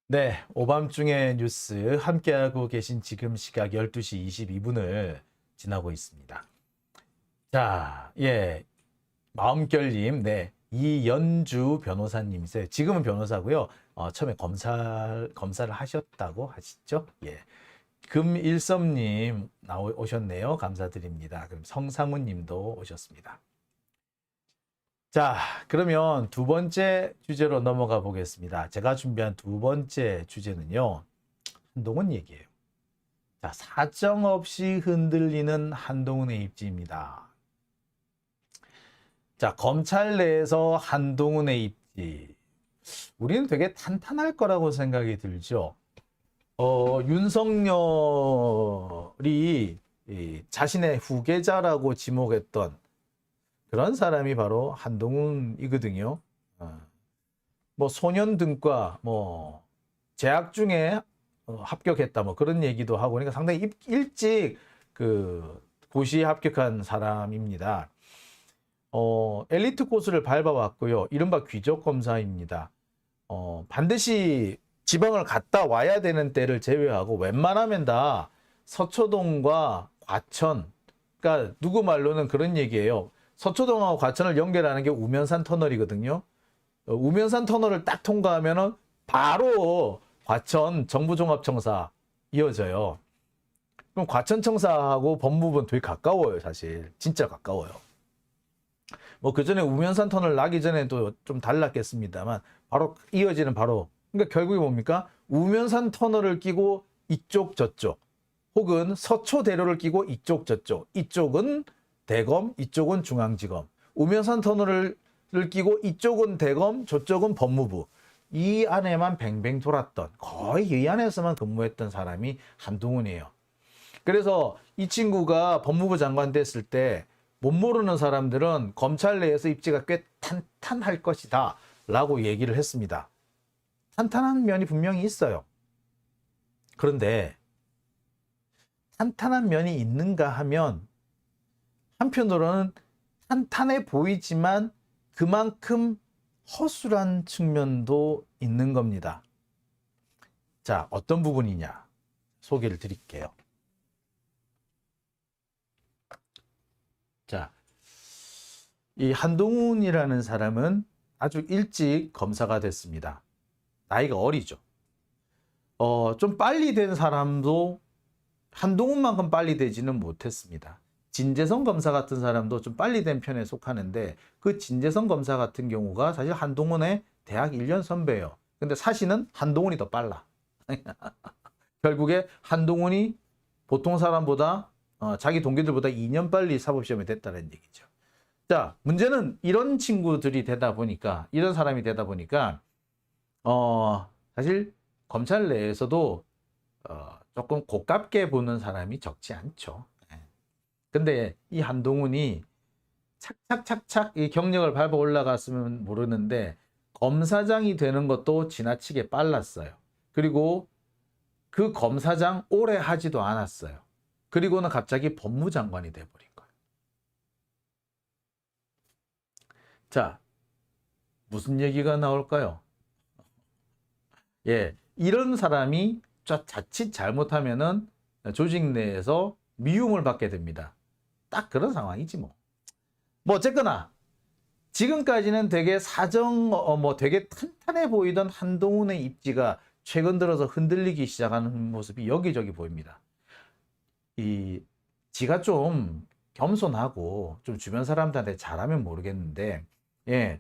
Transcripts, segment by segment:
네, 오밤중의 뉴스 함께하고 계신 지금 시각 12시 22분을 지나고 있습니다. 자, 마음결님, 네, 이연주 변호사님이세요. 지금은 변호사고요. 처음에 검사를 하셨다고 하시죠? 예. 금일섭님 오셨네요. 감사드립니다. 그럼 성상훈님도 오셨습니다. 자, 그러면 두 번째 주제로 넘어가 보겠습니다. 제가 준비한 두 번째 주제는요, 한동훈 얘기예요. 자, 사정없이 흔들리는 한동훈의 입지입니다. 자, 검찰 내에서 한동훈의 입지. 우리는 되게 탄탄할 거라고 생각이 들죠. 윤석열이 자신의 후계자라고 지목했던 그런 사람이 바로 한동훈이거든요. 뭐 소년등과 뭐 재학 중에 합격했다 뭐 그런 얘기도 하고 그러니까 상당히 일찍 그 고시에 합격한 사람입니다. 엘리트 코스를 밟아왔고요. 이른바 귀족 검사입니다. 반드시 지방을 갔다 와야 되는 때를 제외하고 웬만하면 다 서초동과 과천, 그러니까 누구 말로는 그런 얘기예요. 서초동하고 과천을 연결하는 게 우면산 터널이거든요. 우면산 터널을 딱 통과하면은 바로 과천 정부종합청사 이어져요. 그럼 과천청사하고 법무부는 되게 가까워요, 사실. 진짜 가까워요. 뭐 그전에 우면산 터널 나기 전에도 좀 달랐겠습니다만 바로 이어지는 바로 그러니까 결국에 뭡니까? 우면산 터널을 끼고 이쪽 저쪽 혹은 서초대로를 끼고 이쪽 저쪽 이쪽은 대검, 이쪽은 중앙지검. 우면산 터널을 끼고 이쪽은 대검, 저쪽은 법무부. 이 안에만 뱅뱅 돌았던 거의 이 안에서만 근무했던 사람이 한동훈이에요. 그래서 이 친구가 법무부 장관 됐을 때 못 모르는 사람들은 검찰 내에서 입지가 꽤 탄탄할 것이다 라고 얘기를 했습니다. 탄탄한 면이 분명히 있어요. 그런데 탄탄한 면이 있는가 하면 한편으로는 탄탄해 보이지만 그만큼 허술한 측면도 있는 겁니다. 자, 어떤 부분이냐 소개를 드릴게요. 자, 이 한동훈이라는 사람은 아주 일찍 검사가 됐습니다. 나이가 어리죠. 좀 빨리 된 사람도 한동훈만큼 빨리 되지는 못했습니다. 진재성 검사 같은 사람도 좀 빨리 된 편에 속하는데 그 진재성 검사 같은 경우가 사실 한동훈의 대학 1년 선배예요. 근데 사실은 한동훈이 더 빨라. 결국에 한동훈이 보통 사람보다 자기 동기들보다 2년 빨리 사법시험에 됐다는 얘기죠. 자, 문제는 이런 친구들이 되다 보니까 이런 사람이 되다 보니까 사실 검찰 내에서도 조금 고깝게 보는 사람이 적지 않죠. 근데 이 한동훈이 착착착착 이 경력을 밟아 올라갔으면 모르는데 검사장이 되는 것도 지나치게 빨랐어요. 그리고 그 검사장 오래 하지도 않았어요. 그리고는 갑자기 법무장관이 돼버린 거예요. 자, 무슨 얘기가 나올까요? 예, 이런 사람이 자칫 잘못하면은 조직 내에서 미움을 받게 됩니다. 딱 그런 상황이지 뭐. 뭐 어쨌거나 지금까지는 되게 되게 탄탄해 보이던 한동훈의 입지가 최근 들어서 흔들리기 시작하는 모습이 여기저기 보입니다. 지가 좀 겸손하고 좀 주변 사람들한테 잘하면 모르겠는데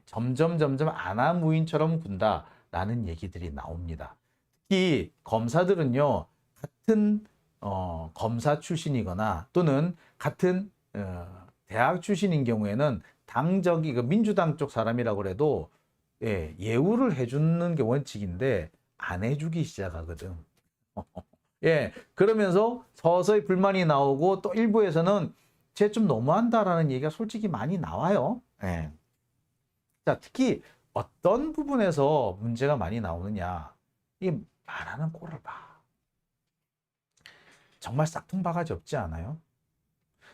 점점 아나무인처럼 군다라는 얘기들이 나옵니다. 특히 검사들은요 같은 검사 출신이거나 또는 같은 대학 출신인 경우에는 당적이 민주당 쪽 사람이라고 해도 예우를 해주는 게 원칙인데 안 해주기 시작하거든. 그러면서 서서히 불만이 나오고 또 일부에서는 쟤 좀 너무한다라는 얘기가 솔직히 많이 나와요. 자, 특히 어떤 부분에서 문제가 많이 나오느냐. 이 말하는 꼴을 봐. 정말 싹퉁바가지 없지 않아요?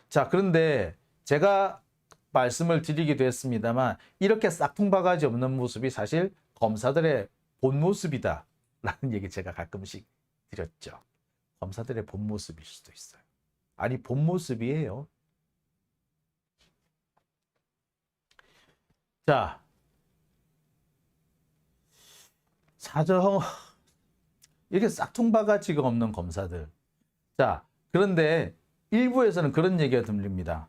자, 그런데 제가 말씀을 드리기도 했습니다만 이렇게 싹퉁바가지 없는 모습이 사실 검사들의 본 모습이다 라는 얘기 제가 가끔씩 드렸죠. 검사들의 본 모습일 수도 있어요. 아니, 본 모습이에요. 자, 사정 이렇게 싹퉁바가지가 없는 검사들. 자, 그런데 일부에서는 그런 얘기가 들립니다.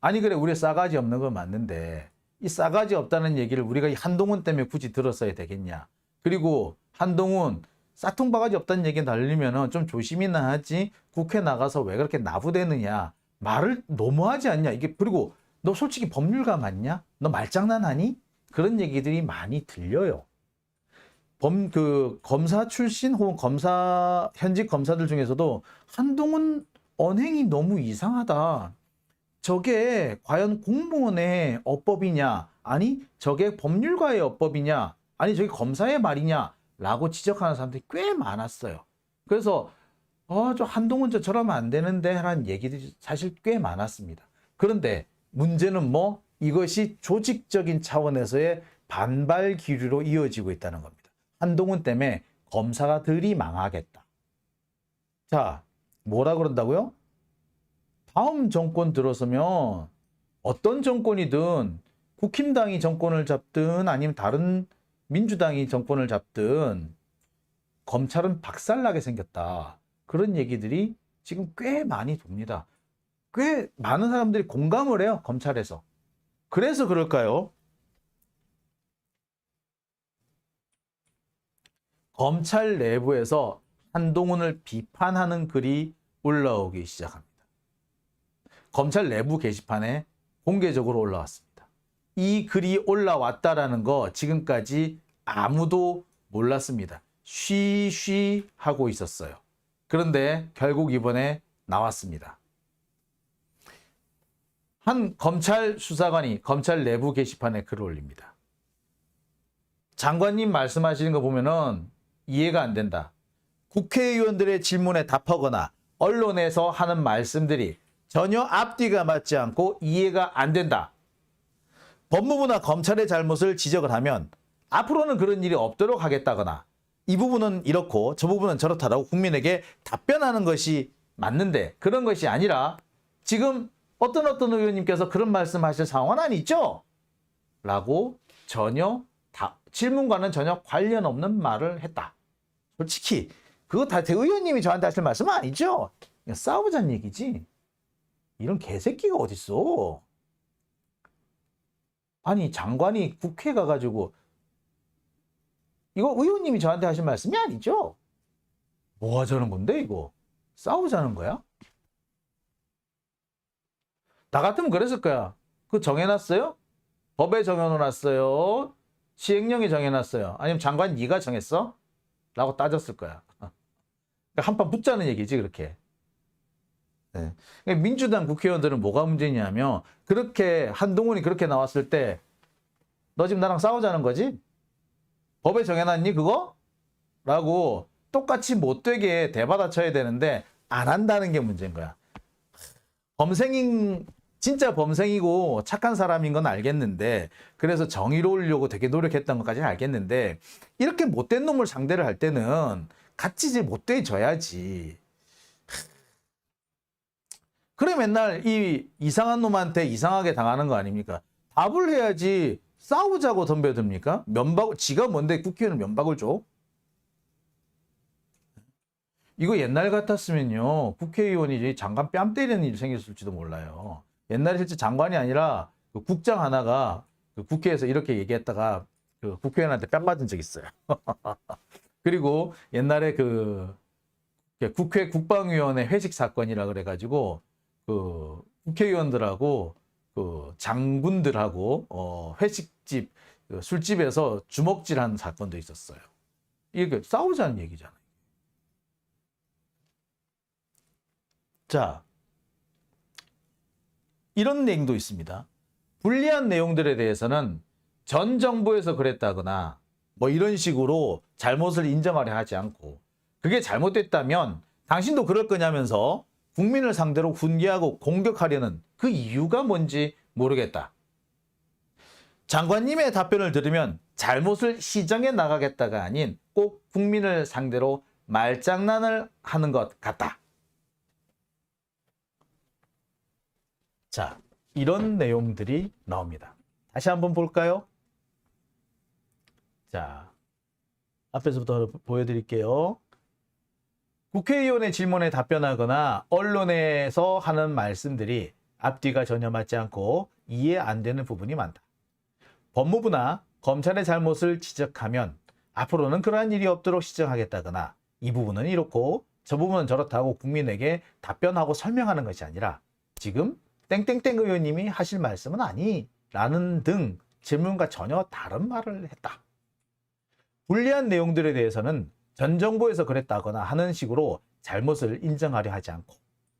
아니, 그래, 우리 싸가지 없는 건 맞는데 이 싸가지 없다는 얘기를 우리가 한동훈 때문에 굳이 들었어야 되겠냐. 그리고 한동훈 싹퉁바가지 없다는 얘기 달리면은 좀 조심이나 하지, 국회 나가서 왜 그렇게 나부대느냐, 말을 너무하지 않냐. 이게, 그리고 너 솔직히 법률가 맞냐? 너 말장난하니? 그런 얘기들이 많이 들려요. 검사 출신 혹은 현직 검사들 중에서도 한동훈 언행이 너무 이상하다. 저게 과연 공무원의 어법이냐? 아니, 저게 법률가의 어법이냐? 아니, 저게 검사의 말이냐? 라고 지적하는 사람들이 꽤 많았어요. 그래서 저 한동훈 저러면 안 되는데 라는 얘기들이 사실 꽤 많았습니다. 그런데 문제는 이것이 조직적인 차원에서의 반발 기류로 이어지고 있다는 겁니다. 한동훈 때문에 검사가 들이 망하겠다. 자, 뭐라 그런다고요? 다음 정권 들어서면 어떤 정권이든 국힘당이 정권을 잡든 아니면 다른 민주당이 정권을 잡든 검찰은 박살나게 생겼다. 그런 얘기들이 지금 꽤 많이 돕니다. 꽤 많은 사람들이 공감을 해요, 검찰에서. 그래서 그럴까요? 검찰 내부에서 한동훈을 비판하는 글이 올라오기 시작합니다. 검찰 내부 게시판에 공개적으로 올라왔습니다. 이 글이 올라왔다라는 거 지금까지 아무도 몰랐습니다. 쉬쉬 하고 있었어요. 그런데 결국 이번에 나왔습니다. 한 검찰 수사관이 검찰 내부 게시판에 글을 올립니다. 장관님 말씀하시는 거 보면은 이해가 안 된다. 국회의원들의 질문에 답하거나 언론에서 하는 말씀들이 전혀 앞뒤가 맞지 않고 이해가 안 된다. 법무부나 검찰의 잘못을 지적을 하면 앞으로는 그런 일이 없도록 하겠다거나 이 부분은 이렇고 저 부분은 저렇다라고 국민에게 답변하는 것이 맞는데 그런 것이 아니라 지금 어떤 의원님께서 그런 말씀하실 상황은 아니죠? 라고 질문과는 전혀 관련 없는 말을 했다. 솔직히 그거 다 의원님이 저한테 하실 말씀은 아니죠? 그냥 싸우자는 얘기지. 이런 개새끼가 어딨어. 아니, 장관이 국회 가가지고 이거 의원님이 저한테 하신 말씀이 아니죠? 뭐 하자는 건데 이거? 싸우자는 거야? 나 같으면 그랬을 거야. 그거 정해놨어요? 법에 정해놨어요? 시행령에 정해놨어요? 아니면 장관 네가 정했어? 라고 따졌을 거야. 한판 붙자는 얘기지 그렇게. 네. 민주당 국회의원들은 뭐가 문제냐면 그렇게 한동훈이 그렇게 나왔을 때 너 지금 나랑 싸우자는 거지? 법에 정해놨니 그거? 라고 똑같이 못되게 대받아쳐야 되는데 안 한다는 게 문제인 거야. 진짜 범생이고 착한 사람인 건 알겠는데 그래서 정의로우려고 되게 노력했던 것까지는 알겠는데 이렇게 못된 놈을 상대를 할 때는 같이 못돼져야지. 그래 맨날 이 이상한 놈한테 이상하게 당하는 거 아닙니까? 답을 해야지 싸우자고 덤벼듭니까? 지가 뭔데 국회의원은 면박을 줘? 이거 옛날 같았으면요. 국회의원이 장관 뺨 때리는 일이 생겼을지도 몰라요. 옛날에 실제 장관이 아니라 그 국장 하나가 그 국회에서 이렇게 얘기했다가 그 국회의원한테 뺨 맞은 적 있어요. 그리고 옛날에 그 국회 국방위원회 회식 사건이라 그래가지고 그 국회의원들하고 그 장군들하고 회식집 술집에서 주먹질한 사건도 있었어요. 이게 싸우자는 얘기잖아요. 자, 이런 내용도 있습니다. 불리한 내용들에 대해서는 전 정부에서 그랬다거나 뭐 이런 식으로 잘못을 인정하려 하지 않고 그게 잘못됐다면 당신도 그럴 거냐면서 국민을 상대로 훈계하고 공격하려는 그 이유가 뭔지 모르겠다. 장관님의 답변을 들으면 잘못을 시정해 나가겠다가 아닌 꼭 국민을 상대로 말장난을 하는 것 같다. 자, 이런 내용들이 나옵니다. 다시 한번 볼까요? 자, 앞에서부터 보여드릴게요. 국회의원의 질문에 답변하거나 언론에서 하는 말씀들이 앞뒤가 전혀 맞지 않고 이해 안 되는 부분이 많다. 법무부나 검찰의 잘못을 지적하면 앞으로는 그러한 일이 없도록 시정하겠다거나 이 부분은 이렇고 저 부분은 저렇다고 국민에게 답변하고 설명하는 것이 아니라 지금 땡땡땡 의원님이 하실 말씀은 아니라는 등 질문과 전혀 다른 말을 했다. 불리한 내용들에 대해서는 전 정부에서 그랬다거나 하는 식으로 잘못을 인정하려 하지 않고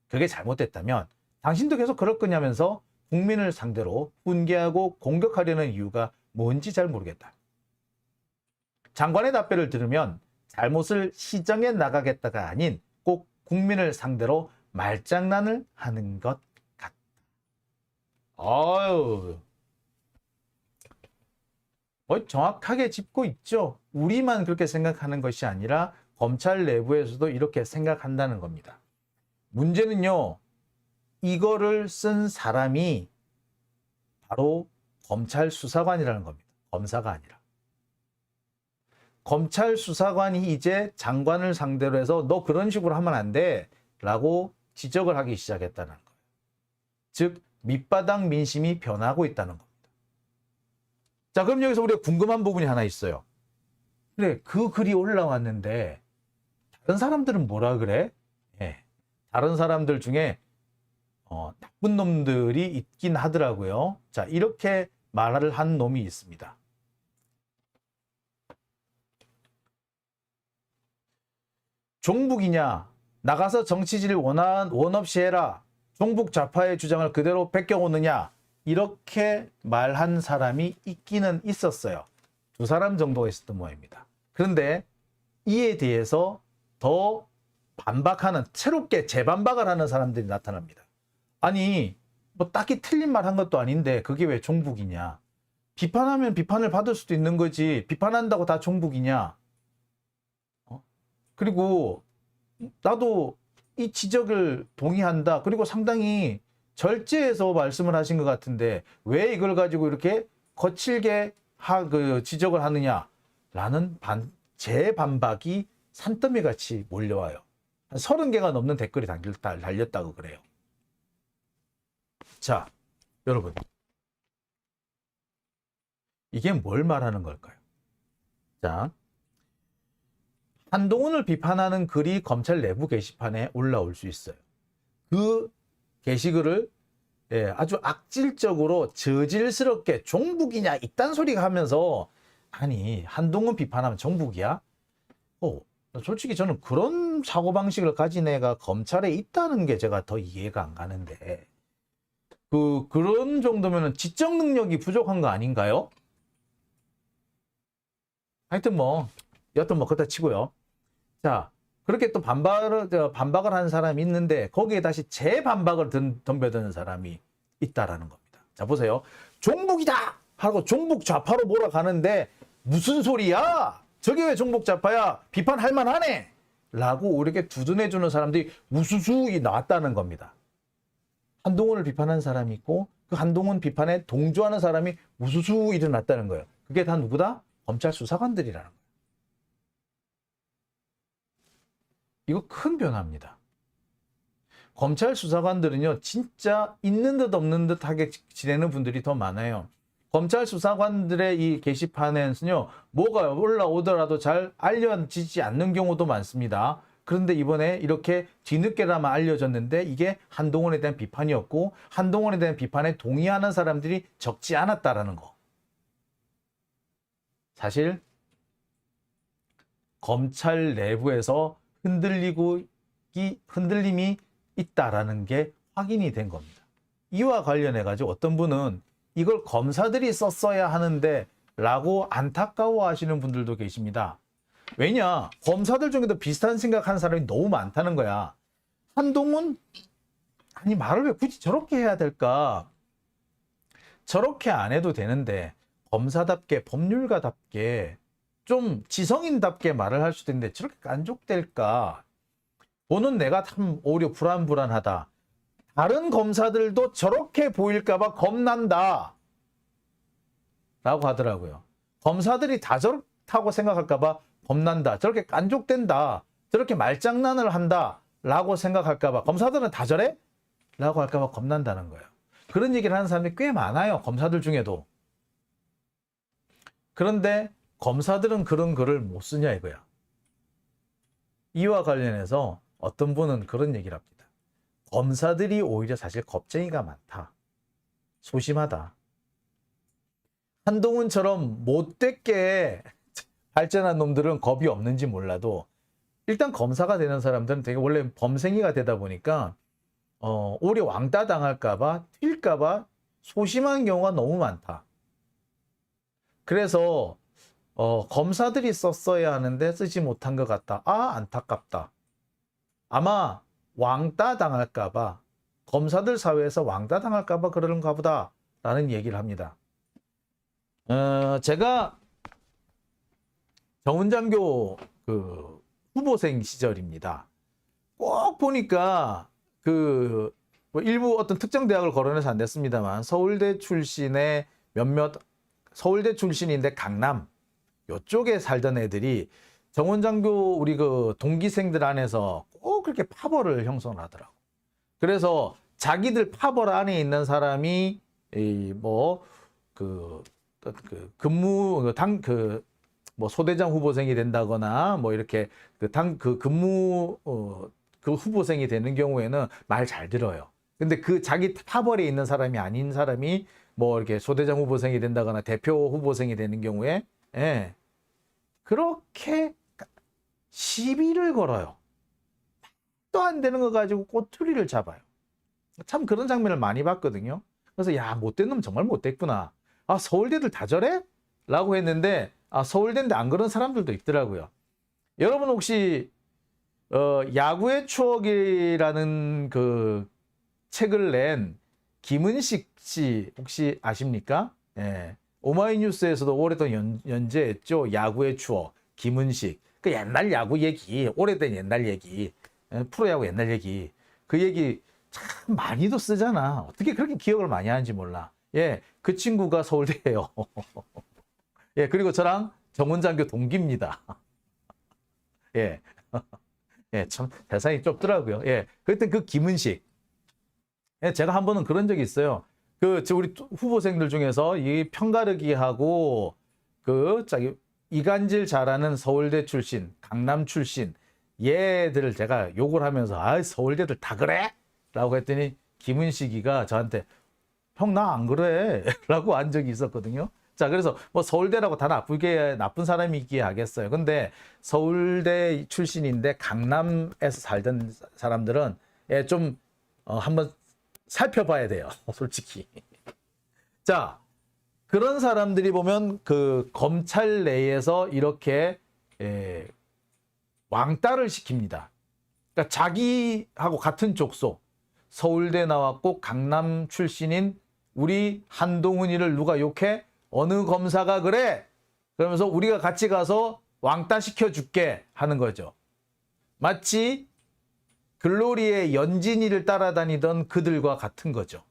그게 잘못됐다면 당신도 계속 그럴 거냐면서 국민을 상대로 훈계하고 공격하려는 이유가 뭔지 잘 모르겠다. 장관의 답변을 들으면 잘못을 시정해 나가겠다가 아닌 꼭 국민을 상대로 말장난을 하는 것 같다. 아유, 정확하게 짚고 있죠. 우리만 그렇게 생각하는 것이 아니라 검찰 내부에서도 이렇게 생각한다는 겁니다. 문제는요, 이거를 쓴 사람이 바로 검찰 수사관이라는 겁니다. 검사가 아니라. 검찰 수사관이 이제 장관을 상대로 해서 너 그런 식으로 하면 안 돼 라고 지적을 하기 시작했다는 거예요. 즉 밑바닥 민심이 변하고 있다는 겁니다. 자, 그럼 여기서 우리가 궁금한 부분이 하나 있어요. 그래, 그 글이 올라왔는데 다른 사람들은 뭐라 그래? 예, 다른 사람들 중에 나쁜 놈들이 있긴 하더라고요. 자, 이렇게 말을 한 놈이 있습니다. 종북이냐? 나가서 정치질 원 없이 해라. 종북 좌파의 주장을 그대로 베껴오느냐? 이렇게 말한 사람이 있기는 있었어요. 두 사람 정도가 있었던 모양입니다. 그런데 이에 대해서 더 반박하는, 새롭게 재반박을 하는 사람들이 나타납니다. 아니, 뭐 딱히 틀린 말 한 것도 아닌데 그게 왜 종북이냐? 비판하면 비판을 받을 수도 있는 거지. 비판한다고 다 종북이냐? 그리고 나도 이 지적을 동의한다. 그리고 상당히 절제해서 말씀을 하신 것 같은데 왜 이걸 가지고 이렇게 거칠게 지적을 하느냐라는 재반박이 산더미같이 몰려와요. 한 30개가 넘는 댓글이 달렸다고 그래요. 자, 여러분. 이게 뭘 말하는 걸까요? 자, 한동훈을 비판하는 글이 검찰 내부 게시판에 올라올 수 있어요. 그 게시글을 아주 악질적으로 저질스럽게 종북이냐 이딴 소리가 하면서 아니 한동훈 비판하면 종북이야? 솔직히 저는 그런 사고방식을 가진 애가 검찰에 있다는 게 제가 더 이해가 안 가는데 그런 정도면 지적 능력이 부족한 거 아닌가요? 하여튼 여튼 그렇다 치고요. 자, 그렇게 또 반박을 하는 사람이 있는데 거기에 다시 재반박을 덤벼드는 사람이 있다라는 겁니다. 자, 보세요. 종북이다! 하고 종북 좌파로 몰아가는데 무슨 소리야? 저게 왜 종북 좌파야? 비판할 만하네! 라고 이렇게 두둔해주는 사람들이 우수수 나왔다는 겁니다. 한동훈을 비판한 사람이 있고 그 한동훈 비판에 동조하는 사람이 우수수 일어났다는 거예요. 그게 다 누구다? 검찰 수사관들이라는 거예요. 이거 큰 변화입니다. 검찰 수사관들은요, 진짜 있는 듯 없는 듯하게 지내는 분들이 더 많아요. 검찰 수사관들의 이 게시판에는요, 뭐가 올라오더라도 잘 알려지지 않는 경우도 많습니다. 그런데 이번에 이렇게 뒤늦게나마 알려졌는데 이게 한동훈에 대한 비판이었고 한동훈에 대한 비판에 동의하는 사람들이 적지 않았다라는 거. 사실 검찰 내부에서 흔들림이 있다라는 게 확인이 된 겁니다. 이와 관련해 가지고 어떤 분은 이걸 검사들이 썼어야 하는데 라고 안타까워 하시는 분들도 계십니다. 왜냐? 검사들 중에도 비슷한 생각하는 사람이 너무 많다는 거야. 한동훈? 아니 말을 왜 굳이 저렇게 해야 될까? 저렇게 안 해도 되는데 검사답게 법률가답게 좀 지성인답게 말을 할 수도 있는데 저렇게 깐족될까? 보는 내가 참 오히려 불안불안하다. 다른 검사들도 저렇게 보일까봐 겁난다. 라고 하더라고요. 검사들이 다 저렇다고 생각할까봐 겁난다. 저렇게 깐족된다. 저렇게 말장난을 한다. 라고 생각할까봐 검사들은 다 저래? 라고 할까봐 겁난다는 거예요. 그런 얘기를 하는 사람들이 꽤 많아요. 검사들 중에도. 그런데 검사들은 그런 글을 못 쓰냐 이거야. 이와 관련해서 어떤 분은 그런 얘기를 합니다. 검사들이 오히려 사실 겁쟁이가 많다. 소심하다. 한동훈처럼 못됐게 발전한 놈들은 겁이 없는지 몰라도 일단 검사가 되는 사람들은 되게 원래 범생이가 되다 보니까 오히려 왕따 당할까봐 튈까봐 소심한 경우가 너무 많다. 그래서 검사들이 썼어야 하는데 쓰지 못한 것 같다. 아, 안타깝다. 아마 왕따 당할까봐 검사들 사회에서 왕따 당할까봐 그러는가 보다 라는 얘기를 합니다. 제가 정은장교 그 후보생 시절입니다. 꼭 보니까 뭐 일부 어떤 특정 대학을 거론해서 안 됐습니다만 서울대 출신의 몇몇 서울대 출신인데 강남 요쪽에 살던 애들이 정원장교 우리 그 동기생들 안에서 꼭 그렇게 파벌을 형성하더라고. 그래서 자기들 파벌 안에 있는 사람이 뭐 소대장 후보생이 된다거나 뭐 이렇게 그 후보생이 되는 경우에는 말 잘 들어요. 근데 그 자기 파벌에 있는 사람이 아닌 사람이 뭐 이렇게 소대장 후보생이 된다거나 대표 후보생이 되는 경우에 그렇게 시비를 걸어요. 또 안 되는 거 가지고 꼬투리를 잡아요. 참 그런 장면을 많이 봤거든요. 그래서 야, 못된 놈 정말 못됐구나. 아, 서울대들 다 저래? 라고 했는데 서울대인데 안 그런 사람들도 있더라고요. 여러분 혹시 야구의 추억이라는 그 책을 낸 김은식 씨 혹시 아십니까? 예. 오마이뉴스에서도 오랫동안 연재했죠. 야구의 추억. 김은식. 그 옛날 야구 얘기, 오래된 옛날 얘기, 프로야구 옛날 얘기. 그 얘기 참 많이도 쓰잖아. 어떻게 그렇게 기억을 많이 하는지 몰라. 예, 그 친구가 서울대예요. 예, 그리고 저랑 정은장교 동기입니다. 예. 예, 참 세상이 좁더라고요. 예. 그때 그 김은식. 예, 제가 한 번은 그런 적이 있어요. 우리 후보생들 중에서 이 편가르기하고 이간질 잘하는 서울대 출신, 강남 출신 얘들을 제가 욕을 하면서 서울대들 다 그래? 라고 했더니 김은식이가 저한테 형 나 안 그래? 라고 한 적이 있었거든요. 자, 그래서 뭐 서울대라고 다 나쁜 사람이기에 하겠어요. 근데 서울대 출신인데 강남에서 살던 사람들은 좀 한번 살펴봐야 돼요. 솔직히. 자, 그런 사람들이 보면 그 검찰 내에서 이렇게 왕따를 시킵니다. 그러니까 자기하고 같은 족속, 서울대 나왔고 강남 출신인 우리 한동훈이를 누가 욕해? 어느 검사가 그래? 그러면서 우리가 같이 가서 왕따 시켜줄게 하는 거죠. 마치 글로리의 연진이를 따라다니던 그들과 같은 거죠.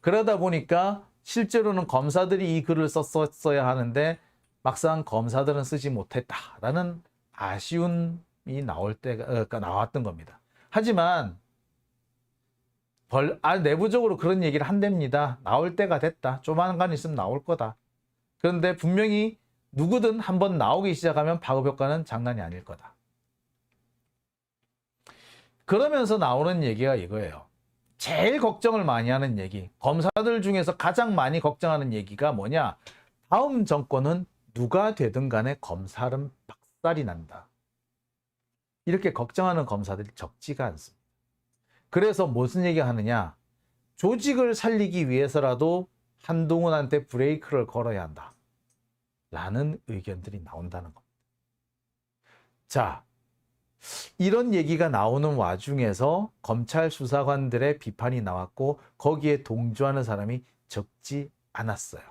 그러다 보니까 실제로는 검사들이 이 글을 썼어야 하는데 막상 검사들은 쓰지 못했다라는 아쉬움이 나왔던 겁니다. 하지만 내부적으로 그런 얘기를 한답니다. 나올 때가 됐다. 조만간 있으면 나올 거다. 그런데 분명히 누구든 한번 나오기 시작하면 파급 효과는 장난이 아닐 거다. 그러면서 나오는 얘기가 이거예요. 제일 걱정을 많이 하는 얘기, 검사들 중에서 가장 많이 걱정하는 얘기가 뭐냐? 다음 정권은 누가 되든 간에 검사는 박살이 난다. 이렇게 걱정하는 검사들이 적지가 않습니다. 그래서 무슨 얘기가 하느냐? 조직을 살리기 위해서라도 한동훈한테 브레이크를 걸어야 한다. 라는 의견들이 나온다는 겁니다. 자, 이런 얘기가 나오는 와중에서 검찰 수사관들의 비판이 나왔고 거기에 동조하는 사람이 적지 않았어요.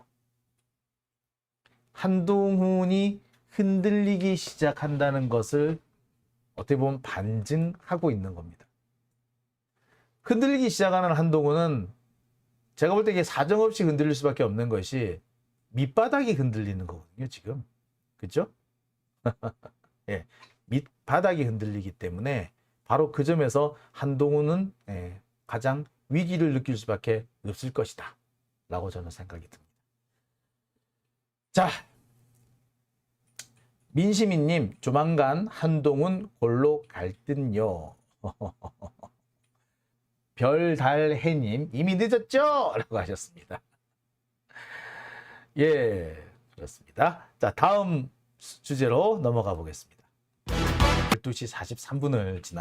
한동훈이 흔들리기 시작한다는 것을 어떻게 보면 반증하고 있는 겁니다. 흔들리기 시작하는 한동훈은 제가 볼 때 이게 사정없이 흔들릴 수밖에 없는 것이 밑바닥이 흔들리는 거거든요, 지금. 그죠? 예, 밑바닥이 흔들리기 때문에 바로 그 점에서 한동훈은 가장 위기를 느낄 수밖에 없을 것이다 라고 저는 생각이 듭니다. 자, 민시민님, 조만간 한동훈 골로 갈 듯요. 별달해님, 이미 늦었죠? 라고 하셨습니다. 예, 그렇습니다. 자, 다음 주제로 넘어가 보겠습니다. 12시 43분을 지나